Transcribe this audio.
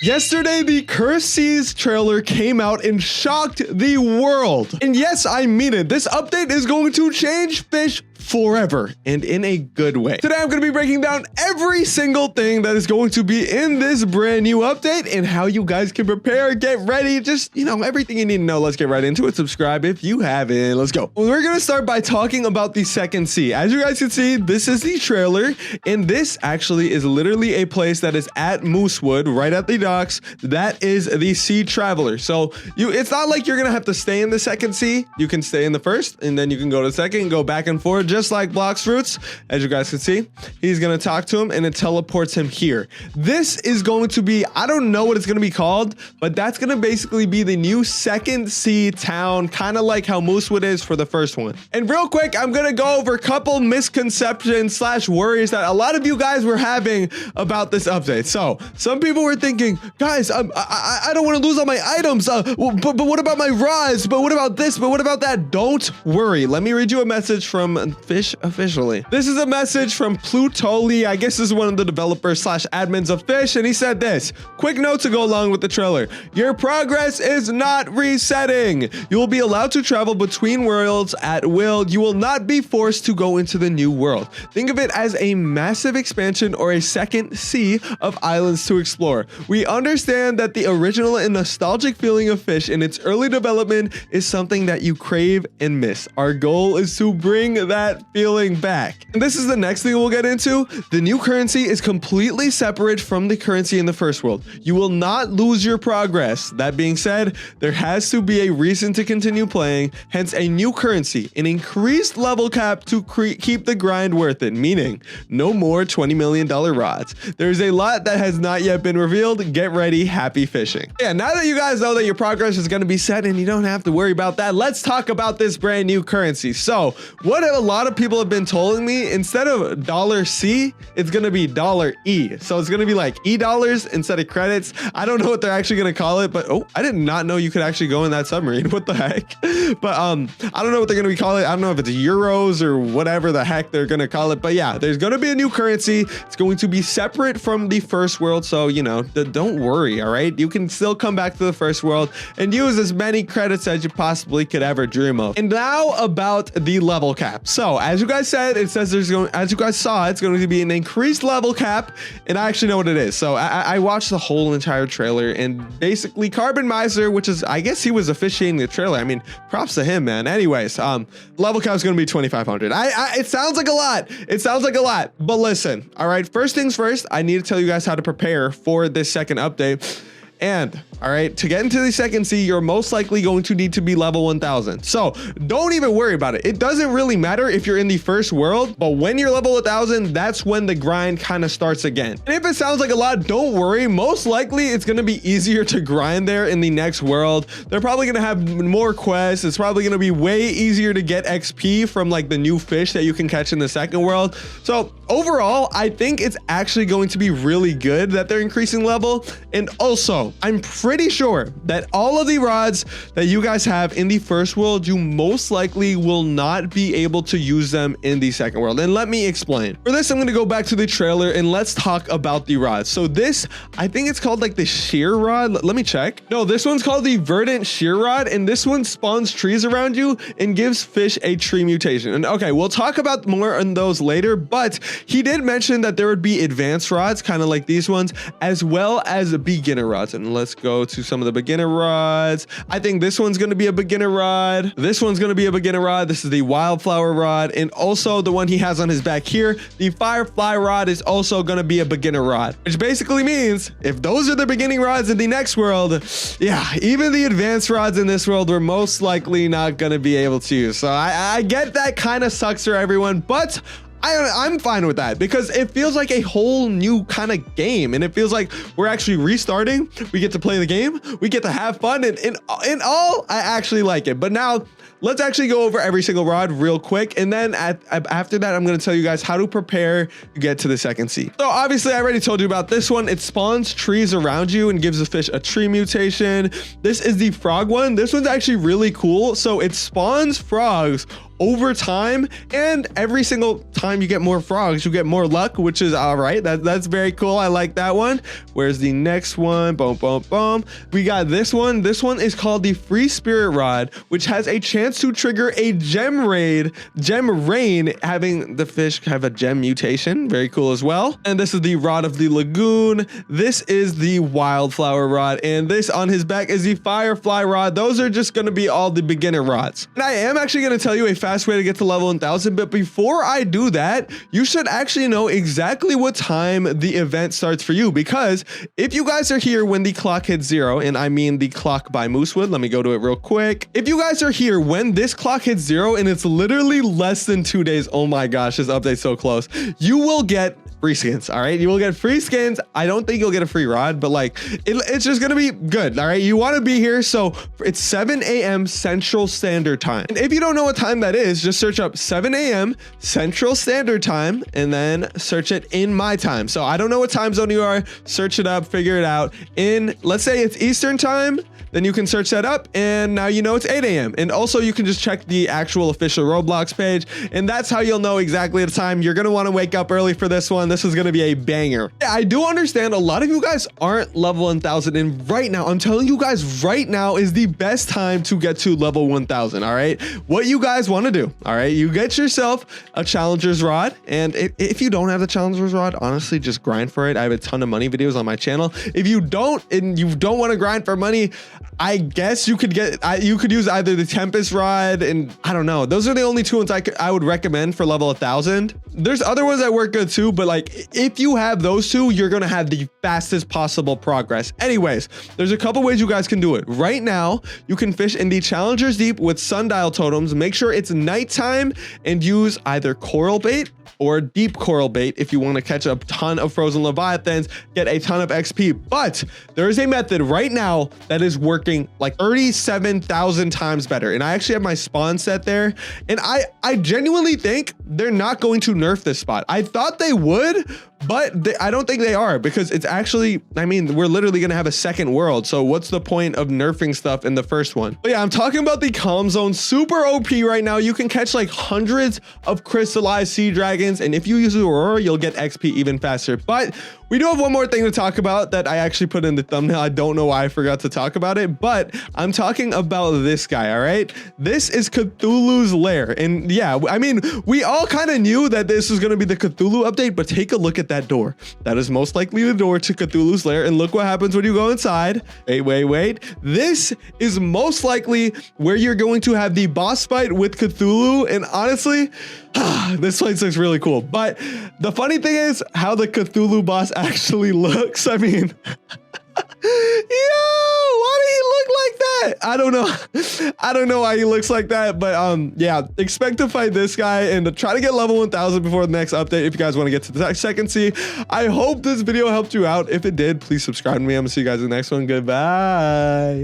Yesterday, the Cursed Seas trailer came out and shocked the world. And yes, I mean it. This update is going to change Fish forever and in a good way. Today, I'm going to be breaking down every single thing that is going to be in this brand new update and how you guys can prepare, get ready, just, everything you need to know. Let's get right into it. Subscribe if you haven't. Let's go. We're going to start by talking about the second sea. As you guys can see, this is the trailer, and this actually is literally a place that is at Moosewood, right at the docks. That is the Sea Traveler. So it's not like you're going to have to stay in the second sea. You can stay in the first, and then you can go to the second and go back and forth, just like Blox Fruits. As you guys can see, he's going to talk to him and it teleports him here. This is going to be, I don't know what it's going to be called, but that's going to basically be the new second sea town, kind of like how Moosewood is for the first one. And real quick, I'm going to go over a couple misconceptions slash worries that a lot of you guys were having about this update. So some people were thinking, guys, I don't want to lose all my items, but what about my rods? But what about this? But what about that? Don't worry. Let me read you a message from Fisch officially. This is a message from Plutoli. I guess this is one of the developers slash admins of Fisch, and he said this: quick note to go along with the trailer. Your progress is not resetting. You will be allowed to travel between worlds at will. You will not be forced to go into the new world. Think of it as a massive expansion or a second sea of islands to explore. We understand that the original and nostalgic feeling of Fisch in its early development is something that you crave and miss. Our goal is to bring that feeling back. And this is the next thing we'll get into. The new currency is completely separate from the currency in the first world. You will not lose your progress. That being said, there has to be a reason to continue playing, hence a new currency, an increased level cap to keep the grind worth it, meaning no more $20 million rods. There's a lot that has not yet been revealed. Get ready, happy fishing. Yeah, now that you guys know that your progress is going to be set and you don't have to worry about that, let's talk about this brand new currency. So what a lot of people have been telling me, instead of $C, it's going to be $E. So it's going to be like $E instead of credits. I don't know what they're actually going to call it, but I did not know you could actually go in that submarine. What the heck? But I don't know what they're going to be calling it. I don't know if it's euros or whatever the heck they're going to call it. But yeah, there's going to be a new currency. It's going to be separate from the first world. So, don't worry. All right. You can still come back to the first world and use as many credits as you possibly could ever dream of. And now about the level cap. So as you guys said, it says as you guys saw, it's going to be an increased level cap, and I actually know what it is. So I watched the whole entire trailer, and basically Carbon Miser, which is, I guess he was officiating the trailer. I mean, props to him, man. Anyways, level cap is going to be 2,500. It sounds like a lot. It sounds like a lot, but listen, all right, first things first, I need to tell you guys how to prepare for this second update. And all right, to get into the second sea, you're most likely going to need to be level 1000. So don't even worry about it. It doesn't really matter if you're in the first world, but when you're level 1000, that's when the grind kind of starts again. And if it sounds like a lot, don't worry. Most likely it's going to be easier to grind there in the next world. They're probably going to have more quests. It's probably going to be way easier to get XP from like the new fish that you can catch in the second world. So overall, I think it's actually going to be really good that they're increasing level. And also, I'm pretty sure that all of the rods that you guys have in the first world, you most likely will not be able to use them in the second world. And let me explain. For this, I'm going to go back to the trailer and let's talk about the rods. So this, I think it's called like the shear rod. Let me check. No, this one's called the verdant shear rod, and this one spawns trees around you and gives fish a tree mutation. And okay, we'll talk about more on those later, but he did mention that there would be advanced rods, kind of like these ones, as well as beginner rods. And let's go to some of the beginner rods. I think this one's going to be a beginner rod. This one's going to be a beginner rod. This is the wildflower rod. And also the one he has on his back here, the firefly rod, is also going to be a beginner rod, which basically means if those are the beginning rods in the next world, yeah, even the advanced rods in this world we're most likely not going to be able to use. So I get that kind of sucks for everyone, but I'm fine with that because it feels like a whole new kind of game, and it feels like we're actually restarting. We get to play the game, we get to have fun, and in all, I actually like it. But now let's actually go over every single rod real quick, and then after that, I'm going to tell you guys how to prepare to get to the second sea. So obviously, I already told you about this one. It spawns trees around you and gives the fish a tree mutation. This is the frog one. This one's actually really cool. So it spawns frogs over time, and every single time you get more frogs, you get more luck, which is all right. That's very cool. I like that one. Where's the next one? Boom, boom, boom. We got this one. This one is called the Free Spirit Rod, which has a chance to trigger a gem rain, having the fish have a gem mutation. Very cool as well. And this is the Rod of the Lagoon. This is the Wildflower Rod, and this on his back is the Firefly Rod. Those are just going to be all the beginner rods. And I am actually going to tell you a fast way to get to level 1000, but before I do that, you should actually know exactly what time the event starts for you, because if you guys are here when the clock hits 0, and I mean the clock by Moosewood, let me go to it real quick. If you guys are here when this clock hits 0 and it's literally less than 2 days, oh my gosh, this update's so close, you will get free skins. All right, you will get free skins. I don't think you'll get a free rod, but like it's just gonna be good. All right, you want to be here. So it's 7 a.m. Central Standard Time, and if you don't know what time that is, just search up 7 a.m. Central Standard Time and then search it in my time. So I don't know what time zone you are, search it up, figure it out. In, let's say it's Eastern Time, then you can search that up, and now you know it's 8 a.m. And also you can just check the actual official Roblox page, and that's how you'll know exactly the time. You're gonna want to wake up early for this one. This is gonna be a banger. Yeah, I do understand a lot of you guys aren't level 1000, and right now, I'm telling you guys, right now is the best time to get to level 1000. All right, what you guys want to do, all right, you get yourself a challenger's rod, and if you don't have the challenger's rod, honestly, just grind for it. I have a ton of money videos on my channel. If you don't, and you don't want to grind for money, I guess you could use either the Tempest Rod, and I don't know. Those are the only two ones I would recommend for level 1000. There's other ones that work good too, but like if you have those two, you're gonna have the fastest possible progress. Anyways, there's a couple ways you guys can do it. Right now, you can fish in the Challengers Deep with sundial totems. Make sure it's nighttime and use either coral bait or deep coral bait if you want to catch a ton of frozen leviathans, get a ton of XP. But there is a method right now that is working like 37,000 times better. And I actually have my spawn set there, and I genuinely think they're not going to nerf this spot. I thought they would, but I don't think they are, because it's actually, I mean, we're literally going to have a second world. So what's the point of nerfing stuff in the first one? But yeah, I'm talking about the Calm Zone. Super OP right now. You can catch like hundreds of crystallized sea dragons, and if you use Aurora, you'll get XP even faster. But we do have one more thing to talk about that I actually put in the thumbnail. I don't know why I forgot to talk about it, but I'm talking about this guy, all right? This is Cthulhu's Lair. And yeah, I mean, we all kind of knew that this was going to be the Cthulhu update, but take a look at that door. That is most likely the door to Cthulhu's Lair. And look what happens when you go inside. Wait. This is most likely where you're going to have the boss fight with Cthulhu. And honestly, this place looks really cool. But the funny thing is how the Cthulhu boss actually looks. I mean, yo, why did he look like that? I don't know why he looks like that, but yeah, expect to fight this guy and try to get level 1000 before the next update if you guys want to get to the second sea. I hope this video helped you out. If it did, please subscribe to me. I'm gonna see you guys in the next one. Goodbye.